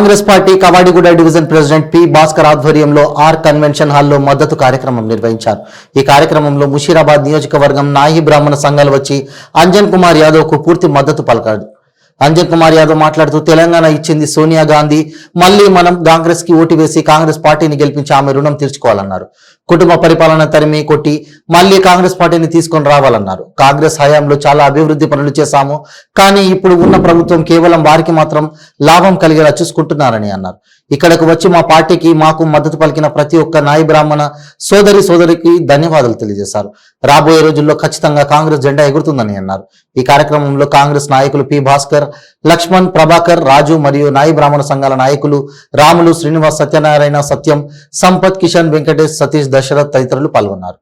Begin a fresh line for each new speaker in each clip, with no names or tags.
Congress party Kavadiguda division president P Bhaskar ఆధ్వర్యంలో are convention హాల్లో మద్దతు కార్యక్రమం నిర్వహించారు. ఈ కార్యక్రమంలో ముషీరాబాద్ నియోజకవర్గం నాయి బ్రాహ్మణ సంఘాలు వచ్చి అంజన్ కుమార్ యాదవ్ కు పూర్తి మద్దతు పలికారు. అంజన్ కుమార్ యాదవ్ మాట్లాడుతూ తెలంగాణ ఇచ్చింది సోనియా గాంధీ, మళ్లీ మనం కాంగ్రెస్ కి ఓటు వేసి కాంగ్రెస్ పార్టీని గెలిపించి ఆమె రుణం తీర్చుకోవాలన్నారు. కుటుంబ పరిపాలన తరిమి కొట్టి మళ్లీ కాంగ్రెస్ పార్టీని తీసుకొని రావాలన్నారు. కాంగ్రెస్ హయాంలో చాలా అభివృద్ధి పనులు చేశాము, కానీ ఇప్పుడు ఉన్న ప్రభుత్వం కేవలం వారికి మాత్రం లాభం కలిగేలా చూసుకుంటున్నారని అన్నారు. ఇక్కడకు వచ్చి మా పార్టీకి మాకు మద్దతు పలికిన ప్రతి ఒక్క నాయి బ్రాహ్మణ సోదరికి ధన్యవాదాలు తెలియజేశారు. రాబోయే రోజుల్లో ఖచ్చితంగా కాంగ్రెస్ జెండా ఎగురుతుందని అన్నారు. ఈ కార్యక్రమంలో కాంగ్రెస్ నాయకులు పి భాస్కర్, లక్ష్మణ్, ప్రభాకర్, రాజు మరియు నాయి బ్రాహ్మణ సంఘాల నాయకులు రాములు, శ్రీనివాస్, సత్యనారాయణ, సత్యం, సంపత్, కిషన్, వెంకటేష్, సతీష్, దశరథ్ తదితరులు పాల్గొన్నారు.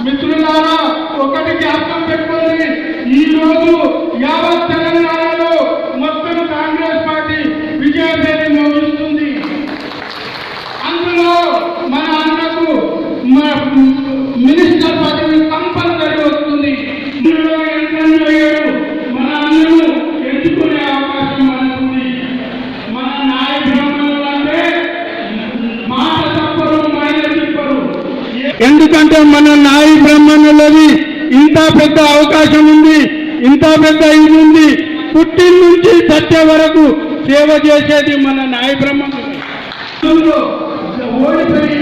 మిత్రులారా, ఒకటి జ్ఞాపకం పెట్టుకోండి, ఈ రోజు యావత్ తెలంగాణలో మొత్తం కాంగ్రెస్ పార్టీ విజయభేరి మోగిస్తుంది. అందులో మన అన్నకు మినిస్టర్ పదవి కంపల్సరీ వస్తుంది. మన అన్నను ఎంచుకునే అవకాశం మనకుంది. మన నాయ బ్రాహ్మణులు అంటే మాట తప్పరు, మైన చెప్పరు. ఎందుకంటే మన నాయి బ్రాహ్మణులది ఇంత పెద్ద అవకాశం ఉంది, ఇంత పెద్ద ఇది ఉంది. పుట్టిన నుంచి సత్య వరకు సేవ చేసేది మన నాయి బ్రాహ్మణులు. ఓడిపోయి